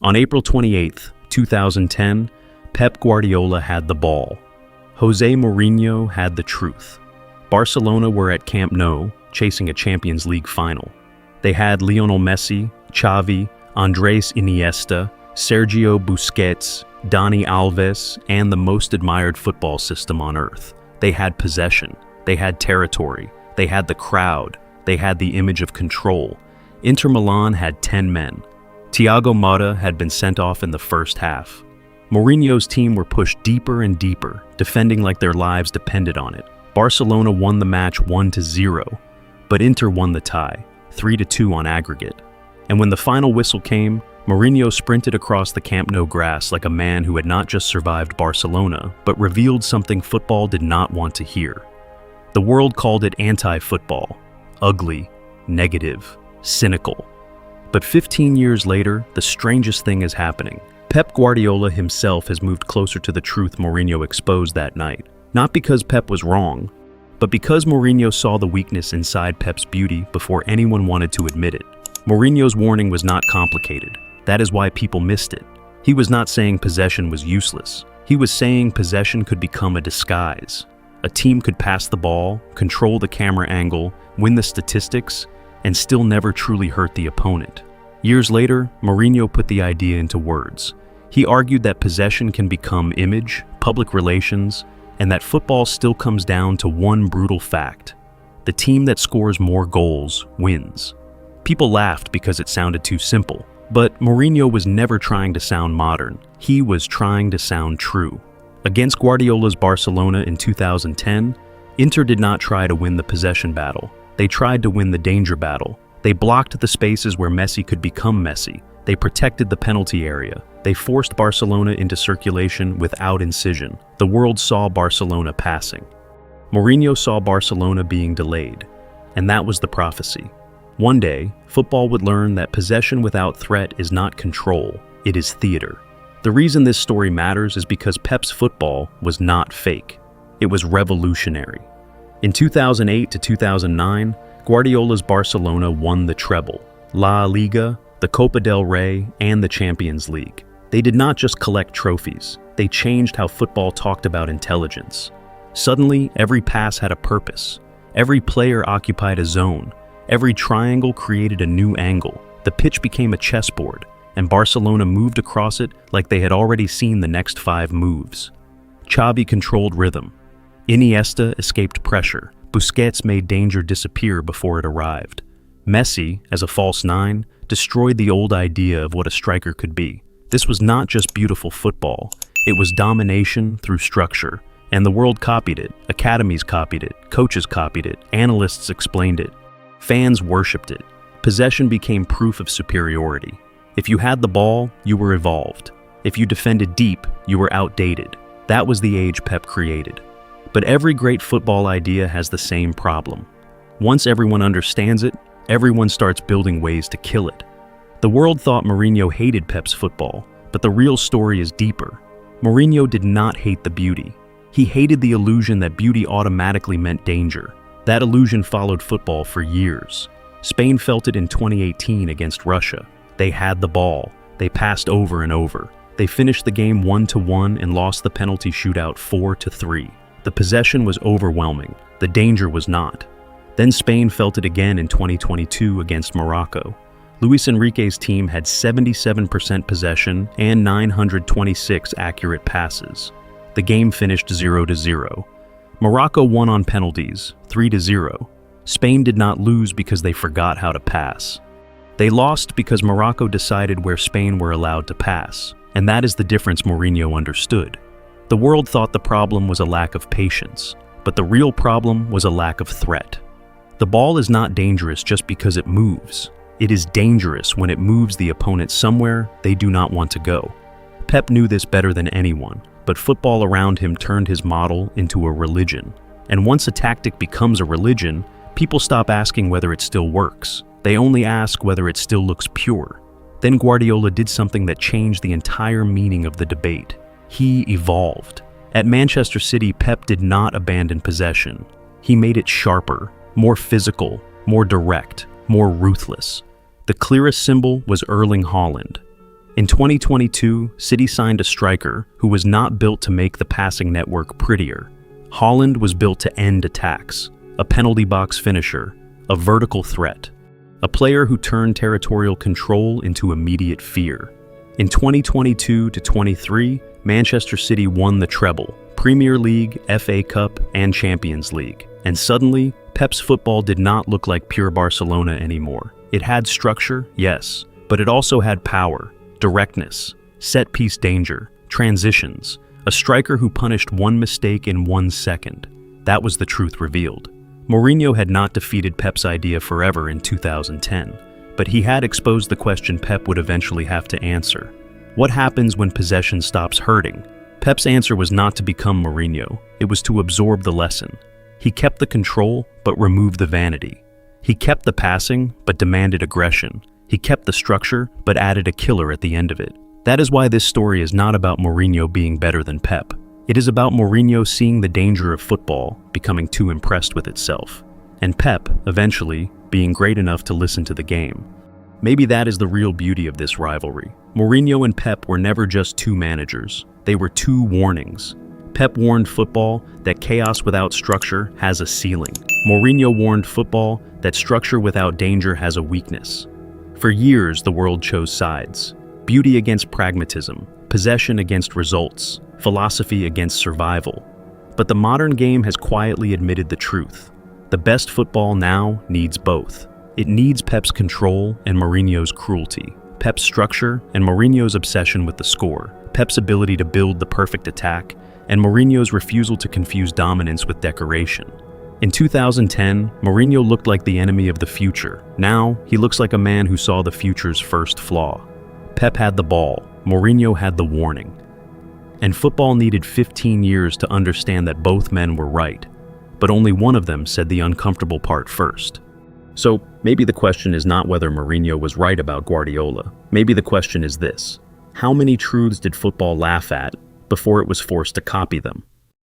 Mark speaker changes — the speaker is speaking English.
Speaker 1: On April 28, 2010, Pep Guardiola had the ball. José Mourinho had the truth. Barcelona were at Camp Nou, chasing a Champions League final. They had Lionel Messi, Xavi, Andrés Iniesta, Sergio Busquets, Dani Alves, and the most admired football system on earth. They had possession. They had territory. They had the crowd. They had the image of control. Inter Milan had 10 men. Thiago Motta had been sent off in the first half. Mourinho's team were pushed deeper and deeper, defending like their lives depended on it. Barcelona won the match 1-0, but Inter won the tie, 3-2 on aggregate. And when the final whistle came, Mourinho sprinted across the Camp Nou grass like a man who had not just survived Barcelona, but revealed something football did not want to hear. The world called it anti-football, ugly, negative, cynical. But 15 years later, the strangest thing is happening. Pep Guardiola himself has moved closer to the truth Mourinho exposed that night. Not because Pep was wrong, but because Mourinho saw the weakness inside Pep's beauty before anyone wanted to admit it. Mourinho's warning was not complicated. That is why people missed it. He was not saying possession was useless. He was saying possession could become a disguise. A team could pass the ball, control the camera angle, win the statistics, and still never truly hurt the opponent. Years later, Mourinho put the idea into words. He argued that possession can become image, public relations, and that football still comes down to one brutal fact. The team that scores more goals wins. People laughed because it sounded too simple, but Mourinho was never trying to sound modern. He was trying to sound true. Against Guardiola's Barcelona in 2010, Inter did not try to win the possession battle. They tried to win the danger battle. They blocked the spaces where Messi could become Messi. They protected the penalty area. They forced Barcelona into circulation without incision. The world saw Barcelona passing. Mourinho saw Barcelona being delayed, and that was the prophecy. One day, football would learn that possession without threat is not control, it is theater. The reason this story matters is because Pep's football was not fake. It was revolutionary. In 2008 to 2009, Guardiola's Barcelona won the treble, La Liga, the Copa del Rey, and the Champions League. They did not just collect trophies, they changed how football talked about intelligence. Suddenly, every pass had a purpose. Every player occupied a zone. Every triangle created a new angle. The pitch became a chessboard, and Barcelona moved across it like they had already seen the next 5 moves. Xavi controlled rhythm. Iniesta escaped pressure. Busquets made danger disappear before it arrived. Messi, as a false nine, destroyed the old idea of what a striker could be. This was not just beautiful football. It was domination through structure. And the world copied it. Academies copied it. Coaches copied it. Analysts explained it. Fans worshipped it. Possession became proof of superiority. If you had the ball, you were evolved. If you defended deep, you were outdated. That was the age Pep created. But every great football idea has the same problem. Once everyone understands it, everyone starts building ways to kill it. The world thought Mourinho hated Pep's football, but the real story is deeper. Mourinho did not hate the beauty. He hated the illusion that beauty automatically meant danger. That illusion followed football for years. Spain felt it in 2018 against Russia. They had the ball. They passed over and over. They finished the game 1-1 and lost the penalty shootout 4-3. The possession was overwhelming. The danger was not. Then Spain felt it again in 2022 against Morocco. Luis Enrique's team had 77% possession and 926 accurate passes. The game finished 0-0. Morocco won on penalties, 3-0. Spain did not lose because they forgot how to pass. They lost because Morocco decided where Spain were allowed to pass, and that is the difference Mourinho understood. The world thought the problem was a lack of patience, but the real problem was a lack of threat. The ball is not dangerous just because it moves. It is dangerous when it moves the opponent somewhere they do not want to go. Pep knew this better than anyone, but football around him turned his model into a religion. And once a tactic becomes a religion, people stop asking whether it still works. They only ask whether it still looks pure. Then Guardiola did something that changed the entire meaning of the debate. He evolved. At Manchester City, Pep did not abandon possession. He made it sharper, more physical, more direct, more ruthless. The clearest symbol was Erling Haaland. In 2022, City signed a striker who was not built to make the passing network prettier. Haaland was built to end attacks, a penalty box finisher, a vertical threat, a player who turned territorial control into immediate fear. In 2022-23, Manchester City won the treble, Premier League, FA Cup, and Champions League. And suddenly, Pep's football did not look like pure Barcelona anymore. It had structure, yes, but it also had power, directness, set-piece danger, transitions, a striker who punished one mistake in 1 second. That was the truth revealed. Mourinho had not defeated Pep's idea forever in 2010, but he had exposed the question Pep would eventually have to answer. What happens when possession stops hurting? Pep's answer was not to become Mourinho, it was to absorb the lesson. He kept the control, but removed the vanity. He kept the passing, but demanded aggression. He kept the structure, but added a killer at the end of it. That is why this story is not about Mourinho being better than Pep. It is about Mourinho seeing the danger of football, becoming too impressed with itself, and Pep, eventually, being great enough to listen to the game. Maybe that is the real beauty of this rivalry. Mourinho and Pep were never just two managers. They were two warnings. Pep warned football that chaos without structure has a ceiling. Mourinho warned football that structure without danger has a weakness. For years, the world chose sides. Beauty against pragmatism, possession against results, philosophy against survival. But the modern game has quietly admitted the truth. The best football now needs both. It needs Pep's control and Mourinho's cruelty, Pep's structure and Mourinho's obsession with the score, Pep's ability to build the perfect attack, and Mourinho's refusal to confuse dominance with decoration. In 2010, Mourinho looked like the enemy of the future. Now, he looks like a man who saw the future's first flaw. Pep had the ball, Mourinho had the warning. And football needed 15 years to understand that both men were right, but only one of them said the uncomfortable part first. So, maybe the question is not whether Mourinho was right about Guardiola. Maybe the question is this: how many truths did football laugh at before it was forced to copy them?